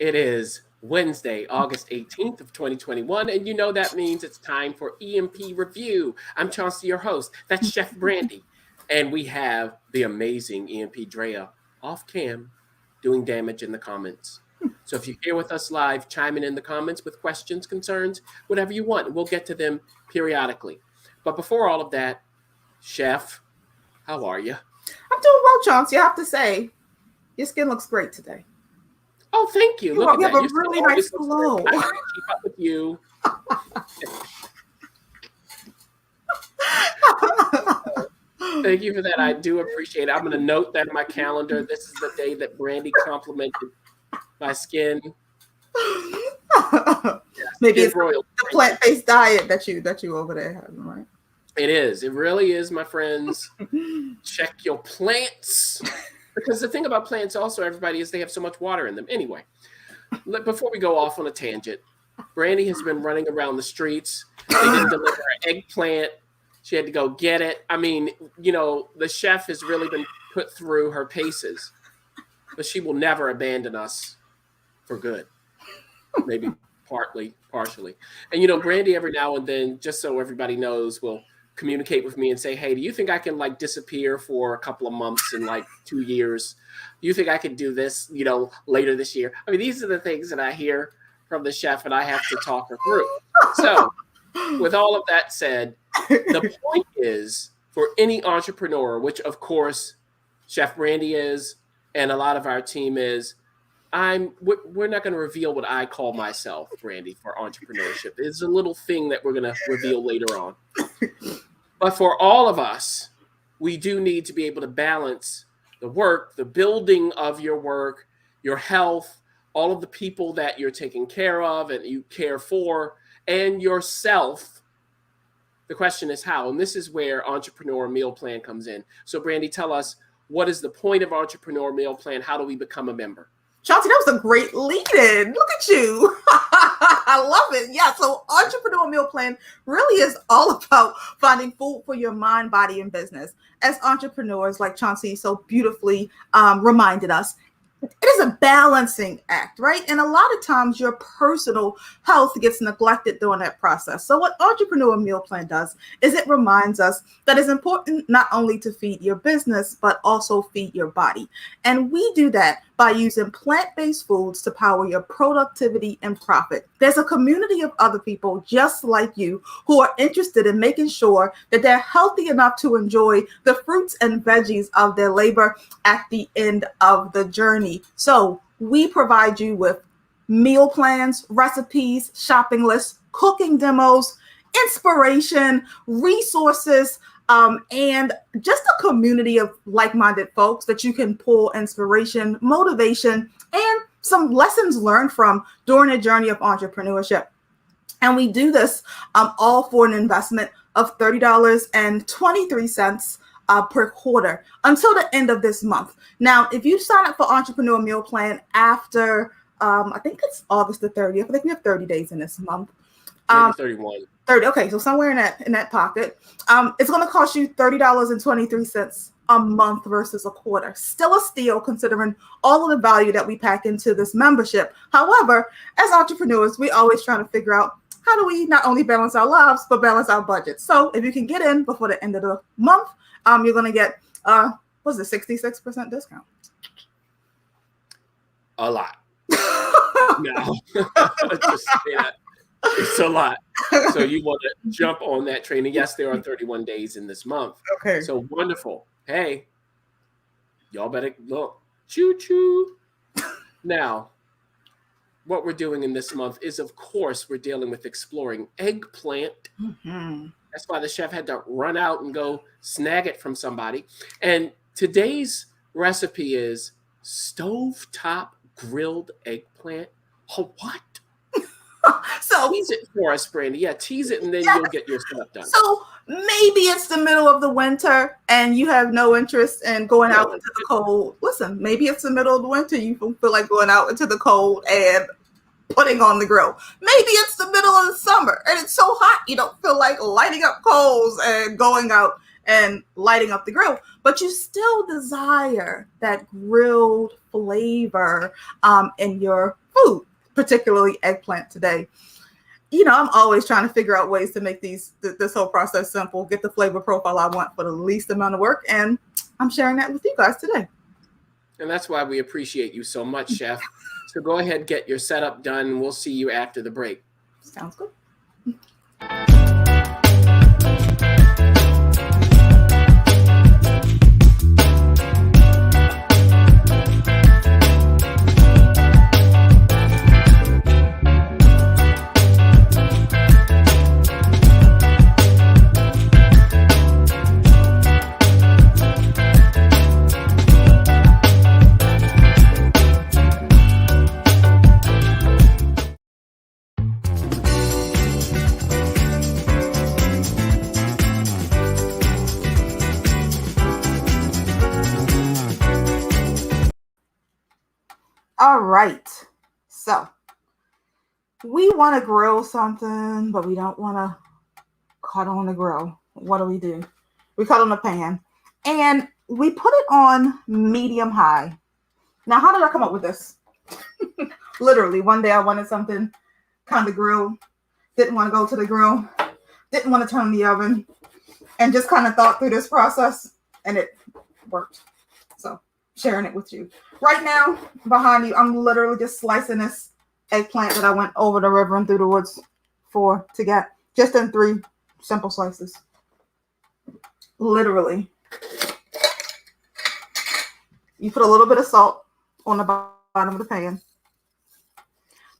It is Wednesday, August 18th of 2021, and you know that means it's time for EMP Review. I'm Chauncey, your host. That's Chef Brandy. And we have the amazing EMP Drea off cam doing damage in the comments. So if you're here with us live, chime in the comments with questions, concerns, whatever you want. We'll get to them periodically. But before all of that, Chef, how are you? I'm doing well, Chauncey. I have to say, your skin looks great today. Oh, thank you. Look at you that. have a really nice glow. I can't keep up with you. Thank you for that. I do appreciate it. I'm going to note that in my calendar. This is the day that Brandy complimented my skin. Maybe it's the plant-based diet that you over there have, right? It is. It really is, my friends. Check your plants. Because the thing about plants also, everybody, is they have so much water in them. Anyway, before we go off on a tangent, Brandy has been running around the streets. They didn't deliver her eggplant. She had to go get it. I mean, the chef has really been put through her paces. But she will never abandon us for good. Maybe partially. And, Brandy every now and then, just so everybody knows, will communicate with me and say, hey, do you think I can disappear for a couple of months in 2 years? Do you think I could do this, later this year? I mean, these are the things that I hear from the chef and I have to talk her through. So with all of that said, the point is for any entrepreneur, which of course Chef Brandy is, and a lot of our team is, we're not going to reveal what I call myself, Brandy, for entrepreneurship. It's a little thing that we're going to reveal later on. But for all of us, we do need to be able to balance the work, the building of your work, your health, all of the people that you're taking care of and you care for, and yourself. The question is how, and this is where Entrepreneur Meal Plan comes in. So Brandy, tell us, what is the point of Entrepreneur Meal Plan? How do we become a member? Chauncey, that was a great lead-in. Look at you. I love it. Yeah, so Entrepreneur Meal Plan really is all about finding food for your mind, body, and business. As entrepreneurs, like Chauncey so beautifully reminded us, it is a balancing act, right? And a lot of times your personal health gets neglected during that process. So what Entrepreneur Meal Plan does is it reminds us that it's important not only to feed your business, but also feed your body. And we do that by using plant-based foods to power your productivity and profit. There's a community of other people just like you who are interested in making sure that they're healthy enough to enjoy the fruits and veggies of their labor at the end of the journey. So we provide you with meal plans, recipes, shopping lists, cooking demos, inspiration, resources, and just a community of like-minded folks that you can pull inspiration, motivation, and some lessons learned from during a journey of entrepreneurship. And we do this all for an investment of $30.23 per quarter until the end of this month. Now, if you sign up for Entrepreneur Meal Plan after, I think it's August the 30th, I think we have 30 days in this month. 31. 30. Okay, so somewhere in that pocket, it's going to cost you $30.23 a month versus a quarter. Still a steal considering all of the value that we pack into this membership. However, as entrepreneurs, we always trying to figure out how do we not only balance our lives but balance our budget. So if you can get in before the end of the month, you're going to get 66% discount. A lot. No, just say that. It's a lot. So you want to jump on that train. And yes, there are 31 days in this month. Okay. So wonderful. Hey, y'all better look. Choo-choo. Now, what we're doing in this month is, of course, we're dealing with exploring eggplant. Mm-hmm. That's why the chef had to run out and go snag it from somebody. And today's recipe is stovetop grilled eggplant. Oh, what? So tease it for us, Brandy. Yeah, tease it, and then you'll get your stuff done. So maybe it's the middle of the winter and you have no interest in going out into the cold. Listen, maybe it's the middle of the winter. You feel like going out into the cold and putting on the grill. Maybe it's the middle of the summer and it's so hot you don't feel like lighting up coals and going out and lighting up the grill, but you still desire that grilled flavor in your food, particularly eggplant today. You know, I'm always trying to figure out ways to make this whole process simple, get the flavor profile I want for the least amount of work. And I'm sharing that with you guys today. And that's why we appreciate you so much, Chef. So go ahead, get your setup done, and we'll see you after the break. Sounds good. All right, so we want to grill something, but we don't want to cut on the grill. What do? We cut on the pan, and we put it on medium high. Now, how did I come up with this? Literally, one day I wanted something kind of grilled, didn't want to go to the grill, didn't want to turn the oven, and just kind of thought through this process, and it worked. So, sharing it with you. Right now, behind you, I'm literally just slicing this eggplant that I went over the river and through the woods to get, just in 3 simple slices. Literally. You put a little bit of salt on the bottom of the pan.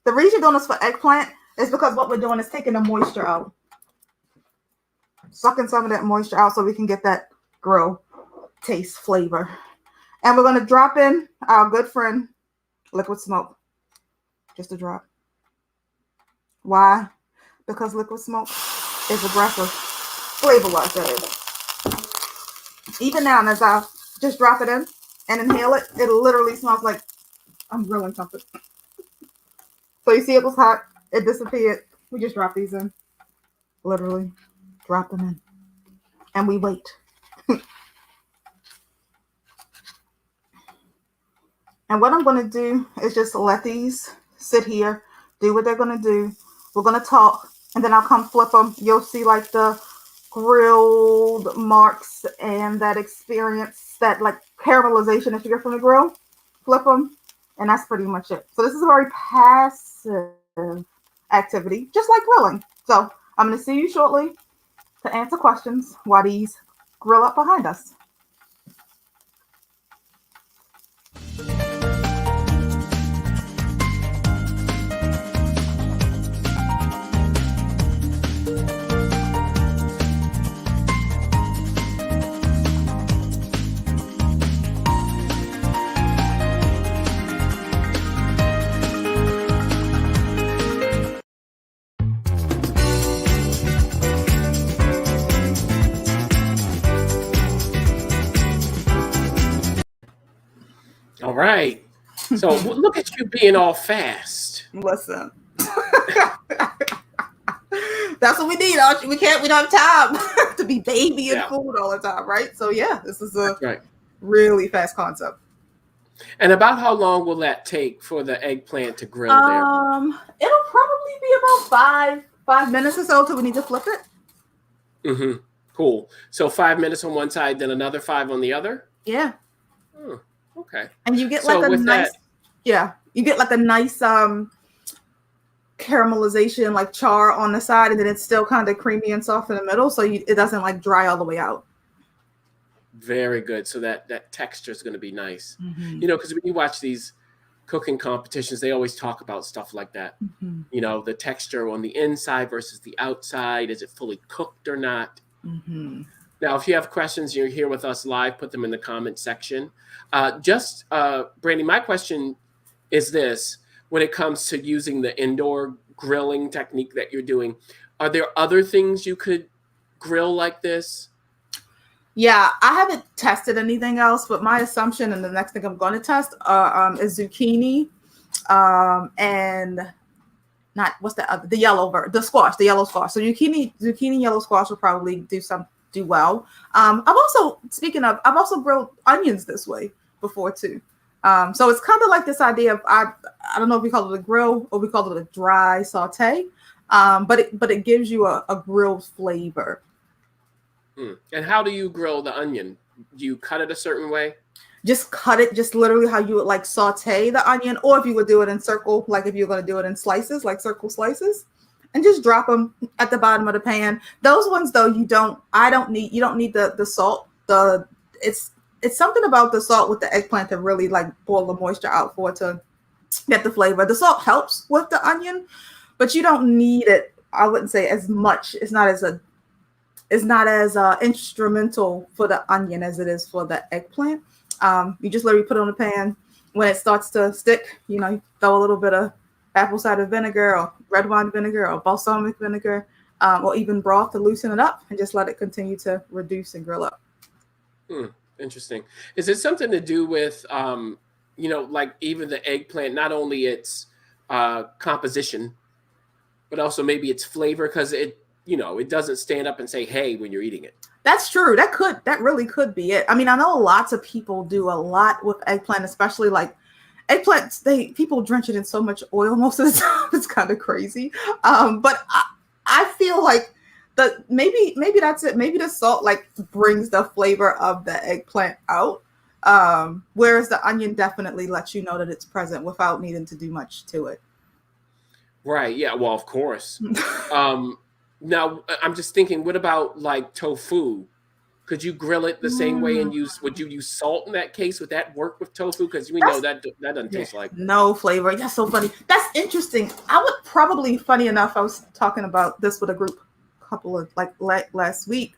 The reason you're doing this for eggplant is because what we're doing is taking the moisture out. Sucking some of that moisture out so we can get that grill taste flavor. And we're going to drop in our good friend, liquid smoke. Just a drop. Why? Because liquid smoke is aggressive. Flavor-wise, that is. Even now, as I just drop it in and inhale it, it literally smells like I'm grilling something. So you see it was hot. It disappeared. We just drop these in. Literally drop them in. And we wait. And what I'm going to do is just let these sit here, do what they're going to do. We're going to talk, and then I'll come flip them. You'll see like the grilled marks and that experience, that like caramelization that you get from the grill. Flip them, and that's pretty much it. So this is a very passive activity, just like grilling. So I'm going to see you shortly to answer questions while these grill up behind us. All right. So look at you being all fast. Listen. That's what we need. We don't have time to be babying food all the time, right? So yeah, this is a really fast concept. And about how long will that take for the eggplant to grill there? It'll probably be about 5 minutes or so till we need to flip it. Mm-hmm. Cool. So 5 minutes on one side, then another 5 on the other? Yeah. Oh, okay. And you get like a nice, you get like a nice caramelization, like char on the side, and then it's still kind of creamy and soft in the middle, so it doesn't like dry all the way out. Very good. So that texture is going to be nice. Mm-hmm. You know, because when you watch these cooking competitions, they always talk about stuff like that. Mm-hmm. You know, the texture on the inside versus the outside. Is it fully cooked or not? Mm-hmm. Now, if you have questions, you're here with us live, put them in the comment section. Brandy, my question is this. When it comes to using the indoor grilling technique that you're doing, are there other things you could grill like this? Yeah, I haven't tested anything else, but my assumption and the next thing I'm going to test is zucchini and not what's the other, the yellow squash. So zucchini, yellow squash will probably do well. I've also grilled onions this way before too. So it's kind of like this idea of I don't know if we call it a grill or we call it a dry saute, but it gives you a grilled flavor. And how do you grill the onion? Do you cut it a certain way? Just cut it, just literally how you would like saute the onion, or if you would do it in circle, like if you're going to do it in slices, like circle slices, and just drop them at the bottom of the pan. Those ones though, you don't need the salt. It's something about the salt with the eggplant to really like boil the moisture out for it to get the flavor. The salt helps with the onion, but you don't need it. I wouldn't say as much. It's not as instrumental for the onion as it is for the eggplant. You just literally put it on the pan. When it starts to stick, you throw a little bit of apple cider vinegar or red wine vinegar or balsamic vinegar, or even broth to loosen it up, and just let it continue to reduce and grill up. Interesting. Is it something to do with, like even the eggplant, not only its composition, but also maybe its flavor? Because it doesn't stand up and say, hey, when you're eating it. That's true. That really could be it. I mean, I know lots of people do a lot with eggplant, especially like eggplants. People drench it in so much oil most of the time. It's kind of crazy. But I feel like maybe that's it. Maybe the salt like brings the flavor of the eggplant out. Whereas the onion definitely lets you know that it's present without needing to do much to it. Right. Yeah. Well, of course. Now, I'm just thinking, what about like tofu? Could you grill it the same way and would you use salt in that case? Would that work with tofu? Because we know that doesn't taste like no flavor. That's so funny. That's interesting. I would probably, funny enough, I was talking about this with a group couple of like last week.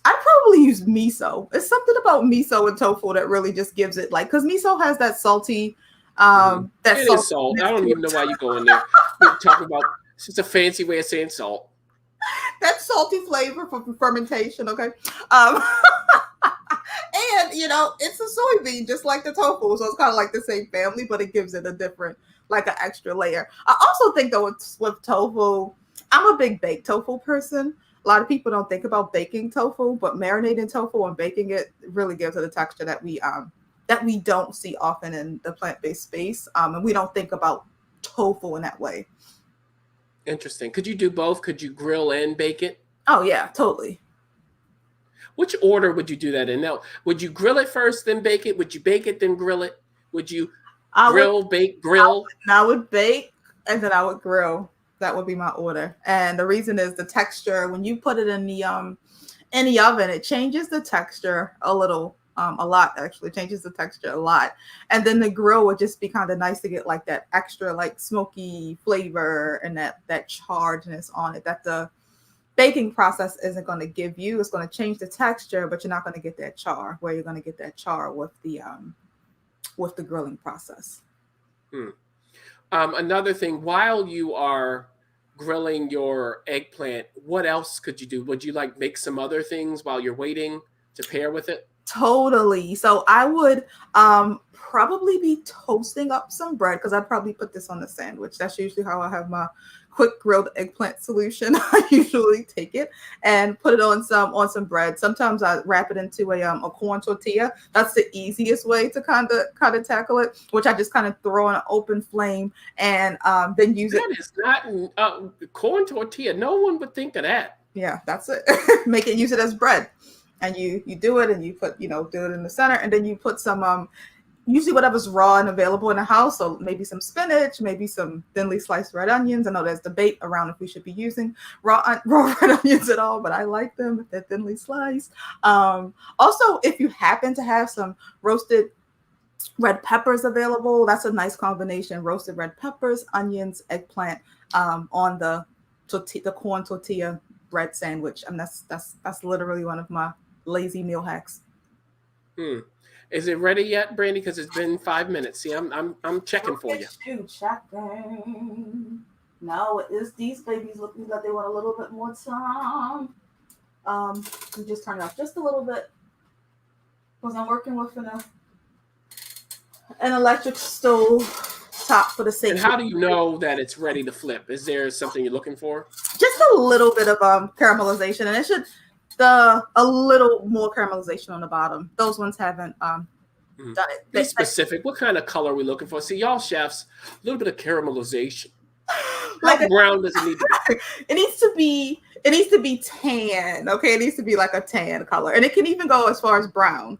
I'd probably use miso. It's something about miso and tofu that really just gives it like, because miso has that salty, it is salt. I don't even know why you go in there. We're talking about it's just a fancy way of saying salt. That salty flavor from fermentation, okay? And it's a soybean just like the tofu, so it's kind of like the same family, but it gives it a different, like an extra layer. I also think though with tofu, I'm a big baked tofu person. A lot of people don't think about baking tofu, but marinating tofu and baking it really gives it a texture that we don't see often in the plant-based space, and we don't think about tofu in that way. Interesting. Could you do both? Could you grill and bake it? Oh yeah, totally. Which order would you do that in? Now, would you grill it first, then bake it? Would you bake it, then grill it? Would you bake, grill? I would bake, and then I would grill. That would be my order. And the reason is the texture. When you put it in the oven, it changes the texture a little. A lot actually changes the texture a lot, and then the grill would just be kind of nice to get like that extra like smoky flavor and that charredness on it that the baking process isn't going to give you. It's going to change the texture, but you're not going to get that char where you're going to get that char with the grilling process. Another thing, while you are grilling your eggplant, what else could you do? Would you like make some other things while you're waiting to pair with it? Totally. So I would probably be toasting up some bread, because I'd probably put this on the sandwich. That's usually how I have my quick grilled eggplant solution. I usually take it and put it on some bread. Sometimes I wrap it into a corn tortilla. That's the easiest way to kind of tackle it, which I just kind of throw on an open flame and then use it. That is not corn tortilla. No one would think of that. Yeah, that's it. Use it as bread. And you do it, and you put, do it in the center, and then you put some, usually whatever's raw and available in the house. So maybe some spinach, maybe some thinly sliced red onions. I know there's debate around if we should be using raw red onions at all, but I like them if they're thinly sliced. Also, if you happen to have some roasted red peppers available, that's a nice combination. Roasted red peppers, onions, eggplant on the corn tortilla bread sandwich. And that's literally one of my lazy meal hacks. Is it ready yet, Brandy? Because it's been 5 minutes. See, I'm checking for you. Checking. No, it is. These babies looking like they want a little bit more time. We just turn it off just a little bit because I'm working with an electric stove top for the sake. And how do you know that it's ready to flip? Is there something you're looking for? Just a little bit of caramelization, and it should a little more caramelization on the bottom. Those ones haven't Mhm. done it. Be specific. What kind of color are we looking for? See, y'all chefs, a little bit of caramelization. Like How brown does it need to be? it needs to be tan. Okay, it needs to be like a tan color, and it can even go as far as brown.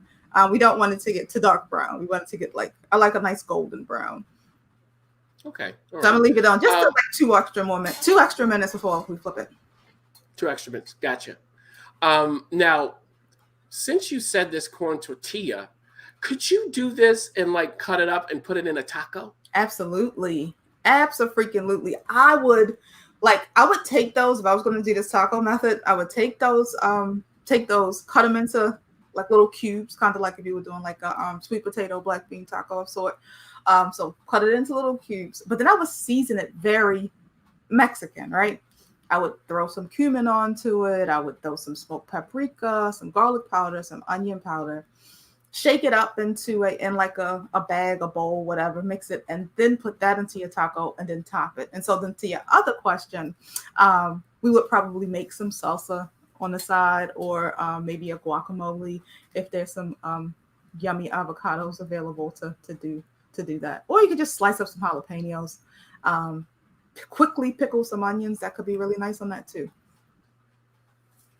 We don't want it to get too dark brown. We want it to get like, I like a nice golden brown. Okay. So I'm gonna leave it on just like 2 extra minutes before we flip it. 2 extra minutes. Gotcha. Now, since you said this corn tortilla, could you do this and like cut it up and put it in a taco? Absolutely. Absolutely. I would take those if I was going to do this taco method. I would take those, cut them into like little cubes, kind of like if you were doing like a sweet potato black bean taco of sort. So cut it into little cubes, but then I would season it very Mexican, right? I would throw some cumin onto it. I would throw some smoked paprika, some garlic powder, some onion powder. Shake it up in like a bag, a bowl, whatever, mix it, and then put that into your taco and then top it. And so then to your other question, we would probably make some salsa on the side, or maybe a guacamole if there's some yummy avocados available to do that. Or you could just slice up some jalapenos, quickly pickle some onions. That could be really nice on that too.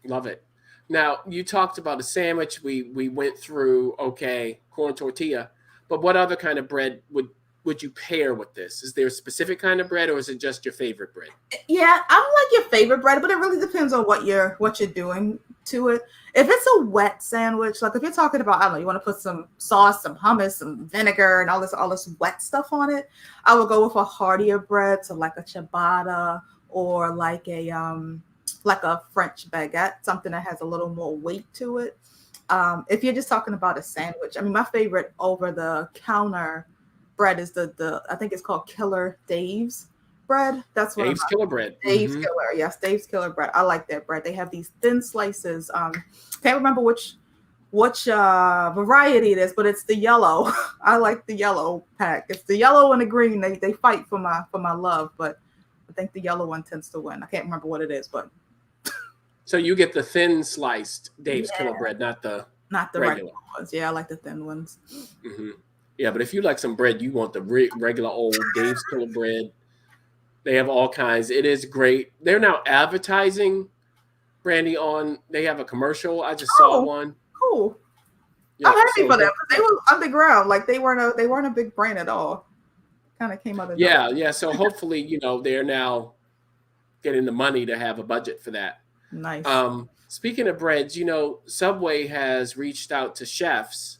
Love it. Now, you talked about a sandwich. We went through, okay, corn tortilla, but what other kind of bread would you pair with this? Is there a specific kind of bread, or is it just your favorite bread? Yeah, I'm like your favorite bread, but it really depends on what you're doing to it. If it's a wet sandwich, like if you're talking about, I don't know, you want to put some sauce, some hummus, some vinegar, and all this wet stuff on it, I would go with a heartier bread, so like a ciabatta or like a French baguette, something that has a little more weight to it. If you're just talking about a sandwich, I mean, my favorite over-the-counter bread is the I think it's called Killer Dave's bread. That's what Dave's Killer bread. Dave's Killer, yes, Dave's Killer bread. I like that bread. They have these thin slices. Can't remember which variety it is, but it's the yellow. I like the yellow pack. It's the yellow and the green. They fight for my love, but I think the yellow one tends to win. I can't remember what it is, but. So you get the thin sliced Dave's Killer bread, not the regular ones. Yeah, I like the thin ones. Mm-hmm. Yeah, but if you like some bread, you want the regular old Dave's Killer bread. They have all kinds. It is great. They're now advertising, Brandy, they have a commercial. I just saw one. Cool. Yeah, I'm happy for them. They were underground. Like they weren't a big brand at all. Kind of came out of Yeah. So hopefully, they're now getting the money to have a budget for that. Nice. Speaking of breads, Subway has reached out to chefs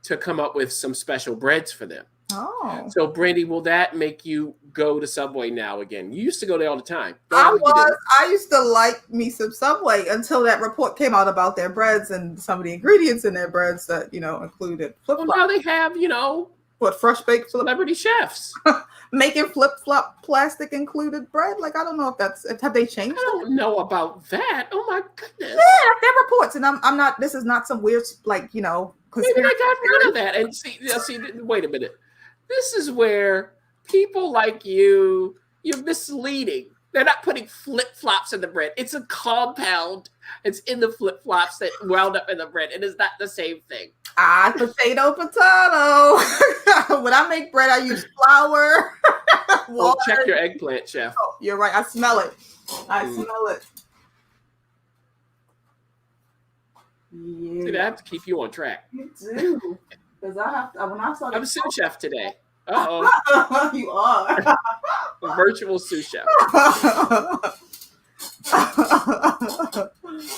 to come up with some special breads for them. Oh. So, Brandy, will that make you go to Subway now again? You used to go there all the time. I used to like me some Subway until that report came out about their breads and some of the ingredients in their breads that, included flip-flop. Well, now they have, what, fresh baked celebrity chefs making flip-flop plastic included bread. Like, I don't know have they changed? I don't know about that. Oh my goodness. Yeah, they're reports, and I'm not. This is not some weird Maybe they got rid of that. And see, wait a minute. This is where people like you're misleading. They're not putting flip-flops in the bread. It's a compound. It's in the flip-flops that wound up in the bread. It is not the same thing. Potato. When I make bread, I use flour. Oh, check your eggplant, chef. Oh, you're right. I smell it. Smell it. Yeah. See, I have to keep you on track. You do. Because I'm a sous chef today. Uh-oh. You are. A virtual sous chef.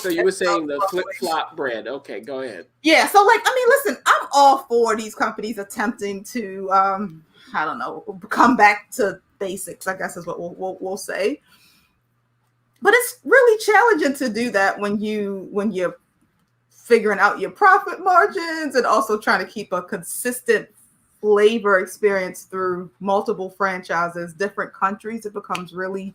So you were saying the flip-flop bread. Okay, go ahead. Yeah, so listen, I'm all for these companies attempting to, I don't know, come back to basics, I guess is what we'll say. But it's really challenging to do that when you're figuring out your profit margins and also trying to keep a consistent flavor experience through multiple franchises, different countries. It becomes really,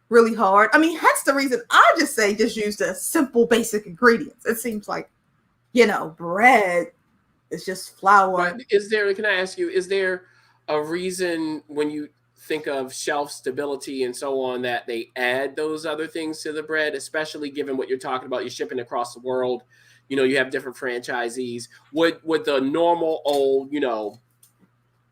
really hard. I mean, hence the reason I just use the simple, basic ingredients. It seems like, bread is just flour. But can I ask you, is there a reason when you think of shelf stability and so on that they add those other things to the bread, especially given what you're talking about, you're shipping across the world? you have different franchisees. Would the normal old,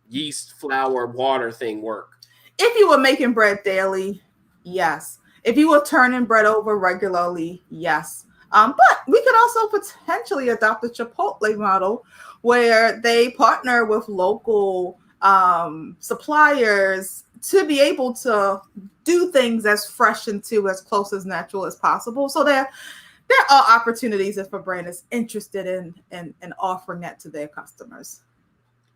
yeast, flour, water thing work? If you were making bread daily, yes. If you were turning bread over regularly, yes. But we could also potentially adopt the Chipotle model where they partner with local suppliers to be able to do things as fresh and to as close as natural as possible. So there are opportunities if a brand is interested in offering that to their customers.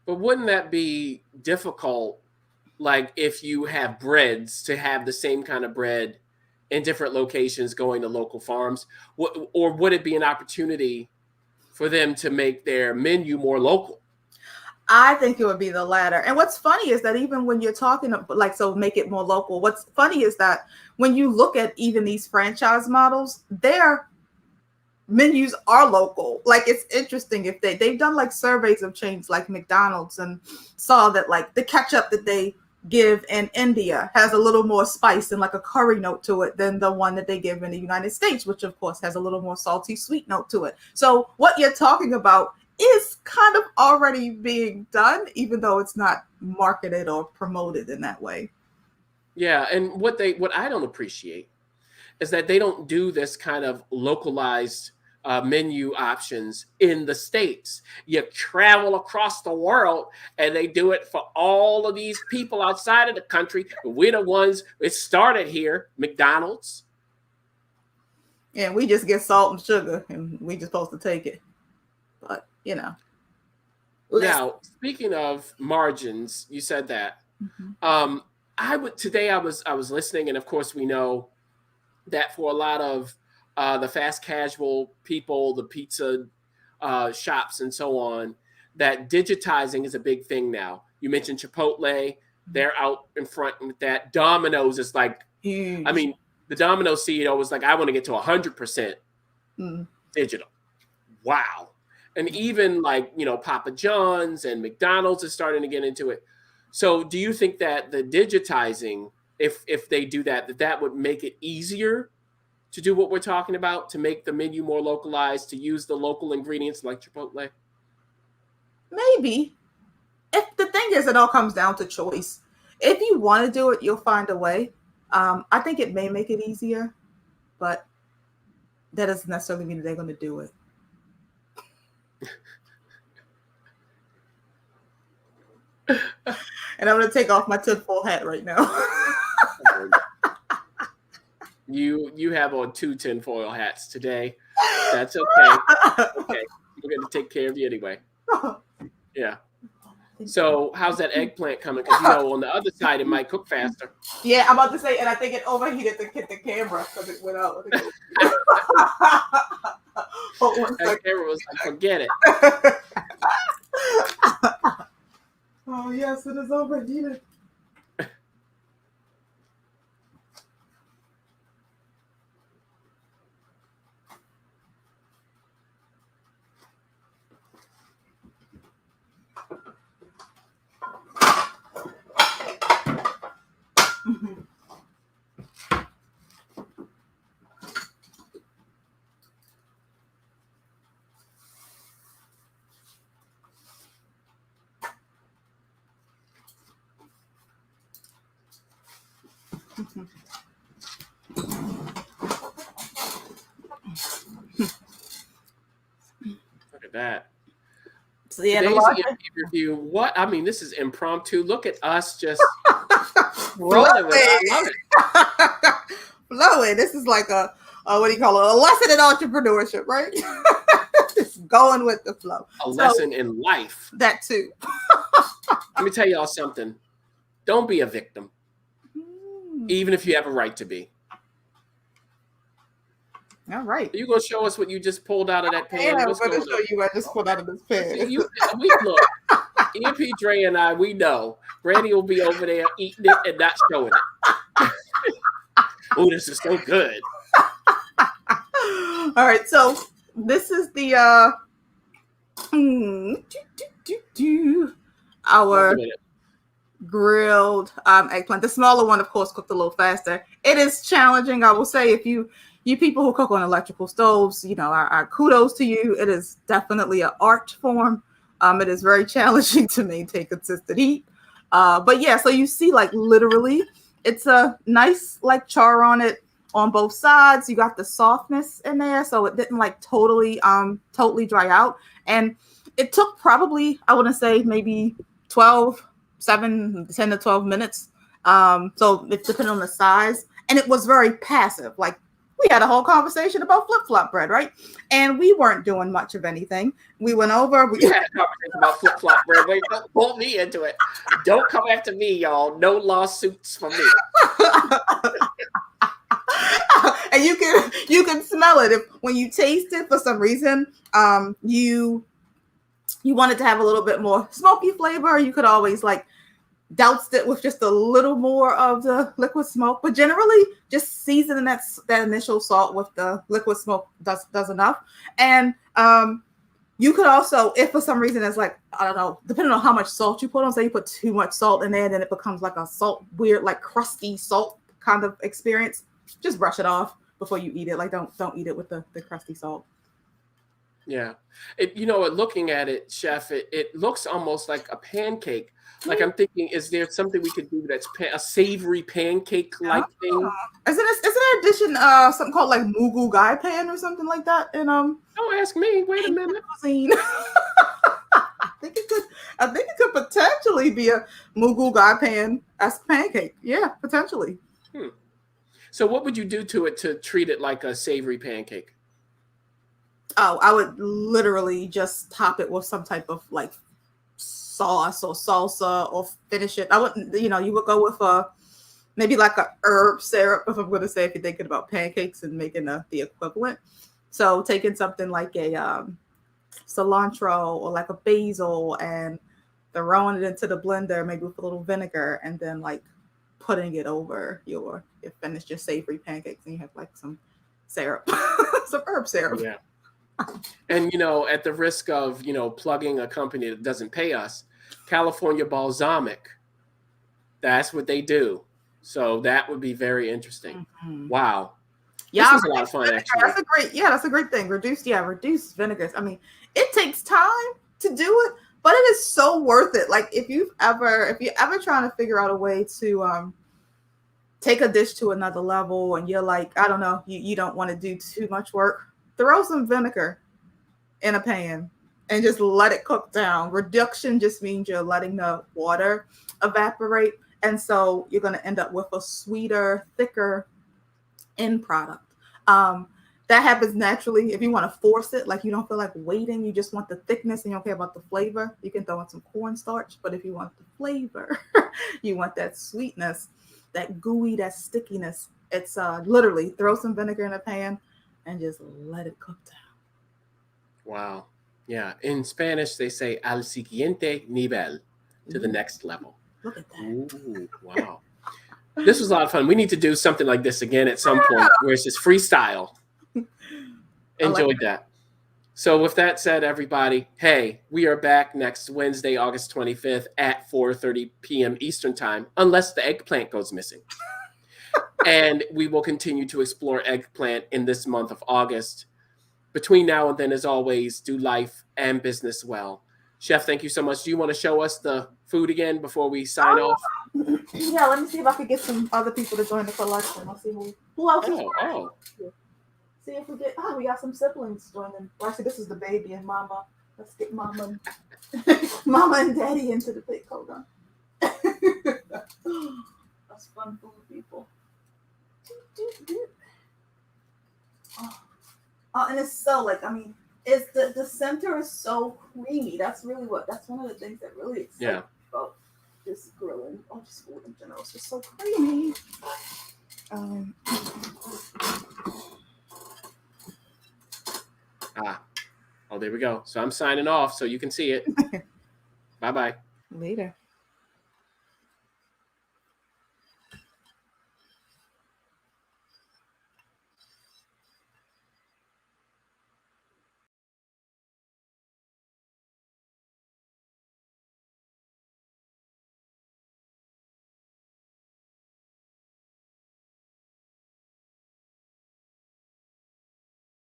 But wouldn't that be difficult, like if you have breads, to have the same kind of bread in different locations going to local farms? Or would it be an opportunity for them to make their menu more local? I think it would be the latter. And what's funny is that even when you're talking like, so make it more local, what's funny is that when you look at even these franchise models, their menus are local. Like, it's interesting if they've done like surveys of chains like McDonald's and saw that like the ketchup that they give in India has a little more spice and like a curry note to it than the one that they give in the United States, which of course has a little more salty sweet note to it. So what you're talking about is kind of already being done, even though it's not marketed or promoted in that way. Yeah, and what I don't appreciate is that they don't do this kind of localized menu options in the States. You travel across the world and they do it for all of these people outside of the country. We're the ones, it started here, McDonald's. And we just get salt and sugar and we just supposed to take it. But, Now, speaking of margins, you said that. Mm-hmm. I was listening, and of course we know that for a lot of the fast casual people, the pizza shops and so on, that digitizing is a big thing now. You mentioned Chipotle, they're out in front with that. Domino's is like, huge. I mean, the Domino's CEO was like, I want to get to 100% digital. Wow. And even like, Papa John's and McDonald's is starting to get into it. So do you think that the digitizing, if they do that would make it easier to do what we're talking about, to make the menu more localized, to use the local ingredients like Chipotle? Maybe. If the thing is, it all comes down to choice. If you want to do it, you'll find a way. I think it may make it easier, but that doesn't necessarily mean that they're going to do it. And I'm going to take off my tinfoil hat right now. You have on 2 tinfoil hats today. That's okay. Okay, we're going to take care of you anyway. Yeah. So how's that eggplant coming? Because on the other side it might cook faster. Yeah, I'm about to say, and I think it overheated the camera because it went out. That camera was like, forget it. Oh yes, it is overheated. Look at that. So yeah, today's EMP review. What? I mean, this is impromptu. Look at us just rolling with it. I love it. Flowing. This is like a what do you call it? A lesson in entrepreneurship, right? Just going with the flow. A lesson in life. That too. Let me tell y'all something. Don't be a victim, even if you have a right to be. All right. Are you going to show us what you just pulled out of that pan? Yeah, I'm going to show you what I just pulled out of this pan. We look, EMP Dre and I, we know. Brandy will be over there eating it and not showing it. Oh, this is so good. All right, so this is the our grilled eggplant. The smaller one, of course, cooked a little faster. It is challenging, I will say. If you you people who cook on electrical stoves, our kudos to you. It is definitely an art form. It is very challenging to maintain consistent heat. But yeah, so you see, like literally, it's a nice like char on it on both sides. You got the softness in there, so it didn't like totally dry out. And it took probably, I want to say maybe 10 to 12 minutes. So it's depending on the size. And it was very passive. Like we had a whole conversation about flip-flop bread, right? And we weren't doing much of anything. We went over. We had a conversation about flip-flop bread. Wait, don't pull me into it. Don't come after me, y'all. No lawsuits for me. And you can smell it when you taste it. For some reason, you wanted to have a little bit more smoky flavor. You could always like doused it with just a little more of the liquid smoke, but generally just seasoning that initial salt with the liquid smoke does enough. And you could also, if for some reason it's like, I don't know, depending on how much salt you put on, say you put too much salt in there, then it becomes like a weird, like crusty salt kind of experience. Just brush it off before you eat it. Like don't eat it with the crusty salt. Yeah. Looking at it, Chef, it looks almost like a pancake. Like I'm thinking, is there something we could do that's a savory pancake-like thing? Isn't there a dish in something called like mugu gai pan or something like that? And don't ask me. Wait a minute. I think it could potentially be a mugu gai pan as a pancake. Yeah, potentially. So what would you do to it to treat it like a savory pancake? Oh, I would literally just top it with some type of like sauce or salsa, or finish it. I wouldn't, you would go with maybe like a herb syrup, if I'm going to say, if you're thinking about pancakes and making the equivalent. So taking something like a cilantro or like a basil and throwing it into the blender, maybe with a little vinegar, and then like putting it over your finished savory pancakes, and you have like some syrup, some herb syrup. Yeah. And, at the risk of, plugging a company that doesn't pay us, California Balsamic, that's what they do. So that would be very interesting. Mm-hmm. Wow. Yeah, this was a lot of fun, vinegar, actually. That's a great thing. Reduced vinegars. I mean, it takes time to do it, but it is so worth it. Like if you're ever trying to figure out a way to take a dish to another level, and you're like, I don't know, you don't want to do too much work, throw some vinegar in a pan and just let it cook down. Reduction just means you're letting the water evaporate. And so you're going to end up with a sweeter, thicker end product. That happens naturally. If you want to force it, like you don't feel like waiting, you just want the thickness and you don't care about the flavor, you can throw in some cornstarch. But if you want the flavor, you want that sweetness, that gooey, that stickiness, it's literally throw some vinegar in a pan and just let it cook down. Wow. Yeah. In Spanish, they say al siguiente nivel, to the next level. Look at that. Ooh, wow. This was a lot of fun. We need to do something like this again at some point where it's just freestyle. Enjoyed that. So with that said, everybody, hey, we are back next Wednesday, August 25th at 4:30 p.m. Eastern time, unless the eggplant goes missing. And we will continue to explore eggplant in this month of August. Between now and then, as always, do life and business well. Chef, thank you so much. Do you want to show us the food again before we sign off? Yeah, let me see if I can get some other people to join the collection. I'll see who else is See if we get, we got some siblings joining. Well, actually, this is the baby and mama. Let's get mama and daddy into the thing. Hold on. That's fun food, people. Oh, and it's so it's the center is so creamy. That's really that's one of the things that really excites me about just grilling or just food in general. It's just so creamy. Oh, there we go. So I'm signing off so you can see it. Bye-bye. Later.